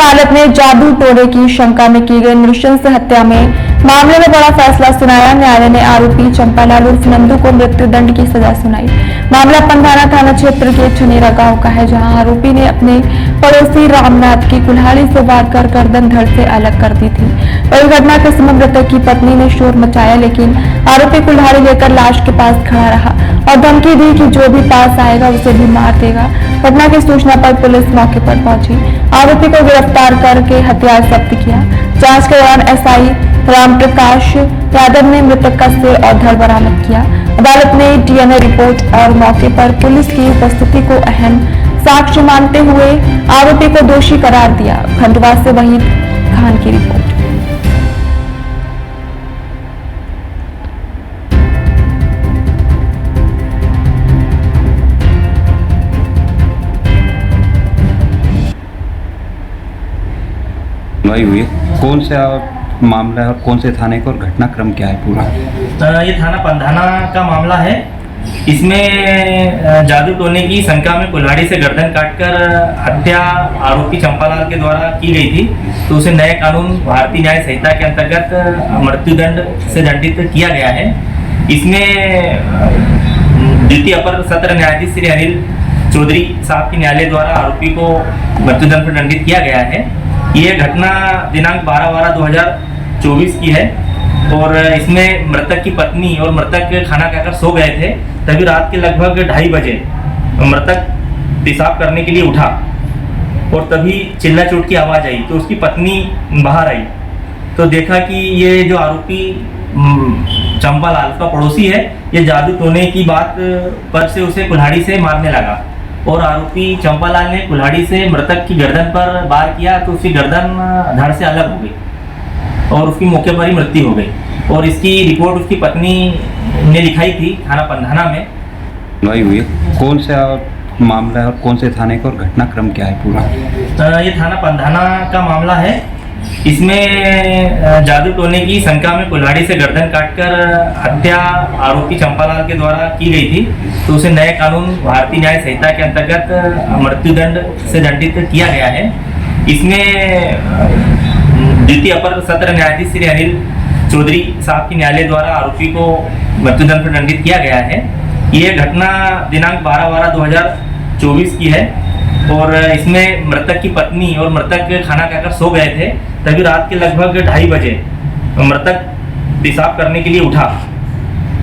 अदालत ने जादू टोने की शंका में की गई नृशंस हत्या में मामले में बड़ा फैसला सुनाया। न्यायालय ने आरोपी चंपालाल उर्फ नंदू को मृत्युदंड की सजा सुनाई। मामला पंधाना थाना क्षेत्र के छनेरा गांव का है, जहां आरोपी ने अपने पड़ोसी रामनाथ की कुल्हाड़ी से वार कर गर्दन धड़ से अलग कर दी थी। इस घटना के समय मृतक की पत्नी ने शोर मचाया, लेकिन आरोपी कुल्हाड़ी लेकर लाश के पास खड़ा रहा और धमकी दी कि जो भी पास आएगा उसे भी मार देगा। घटना की सूचना पर पुलिस मौके पर पहुंची, आरोपी को गिरफ्तार करके हथियार जब्त किया। जांच के दौरान एसआई रामप्रकाश यादव ने मृतक का सिर और धड़ बरामद किया। अदालत ने डीएनए रिपोर्ट और मौके पर पुलिस की उपस्थिति को अहम साक्ष्य मानते हुए आरोपी को दोषी करार दिया। खंडवा से वहीद खान की रिपोर्ट। सुनवाई हुई है, कौन सा मामला है और कौन से थाने का और घटनाक्रम क्या है पूरा? ये थाना पंधाना का मामला है। इसमें जादू टोने की शंका में कुल्हाड़ी से गर्दन काटकर हत्या आरोपी चंपालाल के द्वारा की गई थी, तो उसे नए कानून भारतीय न्याय संहिता के अंतर्गत मृत्युदंड से दंडित किया गया है। इसमें द्वितीय अपर सत्र न्यायाधीश श्री अनिल चौधरी साहब के न्यायालय द्वारा आरोपी को मृत्युदंड से दंडित किया गया है। ये घटना दिनांक 12/12/2024 की है और इसमें मृतक की पत्नी और मृतक खाना खाकर सो गए थे। तभी रात के लगभग 2:30 बजे मृतक पेशाब करने के लिए उठा और तभी चिल्ला चोट की आवाज़ आई, तो उसकी पत्नी बाहर आई तो देखा कि ये जो आरोपी चंपालाल का पड़ोसी है, ये जादू टोने की बात पर से उसे कुल्हाड़ी से मारने लगा और आरोपी चंपालाल ने कुल्हाड़ी से मृतक की गर्दन पर वार किया, तो उसकी गर्दन धड़ से अलग हो गई और उसकी मौके पर ही मृत्यु हो गई। और इसकी रिपोर्ट उसकी पत्नी ने लिखाई थी थाना पंधाना में। सुनवाई हुई है, कौन सा मामला है और कौन से थाने का और घटनाक्रम क्या है पूरा? ये थाना पंधाना का मामला है। इसमें जादू टोने की शंका में कुल्हाड़ी से गर्दन काटकर हत्या आरोपी चंपालाल के द्वारा की गई थी, तो उसे नए कानून भारतीय न्याय संहिता के अंतर्गत मृत्युदंड से दंडित किया गया है। इसमें द्वितीय अपर सत्र न्यायाधीश श्री अनिल चौधरी साहब के न्यायालय द्वारा आरोपी को मृत्युदंड से दंडित किया गया है। ये घटना दिनांक 12/12/2024 की है और इसमें मृतक की पत्नी और मृतक खाना खाकर सो गए थे। तभी रात के लगभग 2:30 बजे मृतक पेशाब करने के लिए उठा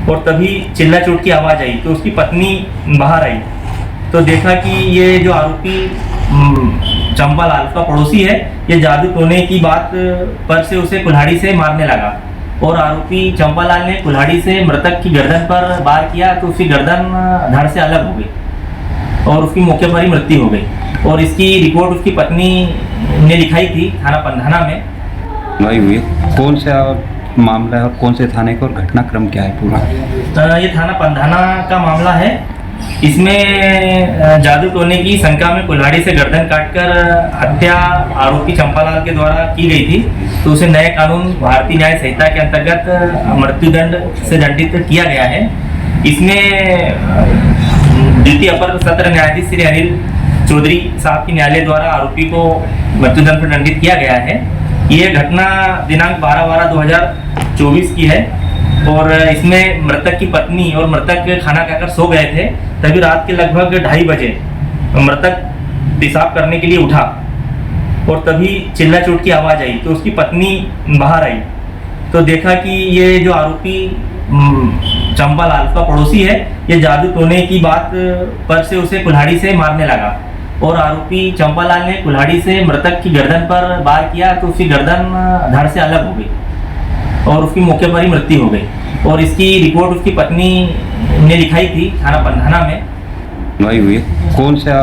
और तभी चिल्ला चोट की आवाज़ आई, तो उसकी पत्नी बाहर आई तो देखा कि ये जो आरोपी चंपालाल का पड़ोसी है, ये जादू टोने की बात पर से उसे कुल्हाड़ी से मारने लगा और आरोपी चंपालाल ने कुल्हाड़ी से मृतक की गर्दन पर वार किया, तो उसकी गर्दन धड़ से अलग हो गई और उसकी मौके पर ही मृत्यु हो गई। और इसकी रिपोर्ट उसकी पत्नी ने लिखाई थी थाना पंधाना में। सुनवाई हुई है, कौन सा मामला है और कौन से थाने का और घटनाक्रम क्या है पूरा? ये थाना पंधाना का मामला है। इसमें जादू टोने की शंका में कुल्हाड़ी से गर्दन काटकर हत्या आरोपी चंपालाल के द्वारा की गई थी, तो उसे नए कानून भारतीय न्याय संहिता के अंतर्गत मृत्युदंड से दंडित किया गया है। इसमें द्वितीय अपर सत्र न्यायाधीश श्री अनिल चौधरी साहब के न्यायालय द्वारा आरोपी को मृत्युदंड से दंडित किया गया है। ये घटना दिनांक 12/12/2024 की है और इसमें मृतक की पत्नी और मृतक खाना खाकर सो गए थे। तभी रात के लगभग 2:30 बजे मृतक पेशाब करने के लिए उठा और तभी चिल्ला चोट की आवाज़ आई, तो उसकी पत्नी बाहर आई तो देखा कि ये जो आरोपी चंपालाल का पड़ोसी है, ये जादू टोने की बात पर से उसे कुल्हाड़ी से मारने लगा और आरोपी चंपालाल ने कुल्हाड़ी से मृतक की गर्दन पर वार किया, तो उसकी गर्दन धड़ से अलग हो गई और उसकी मौके पर ही मृत्यु हो गई। और इसकी रिपोर्ट उसकी पत्नी ने लिखाई थी थाना पंधाना में। सुनवाई हुई है, कौन सा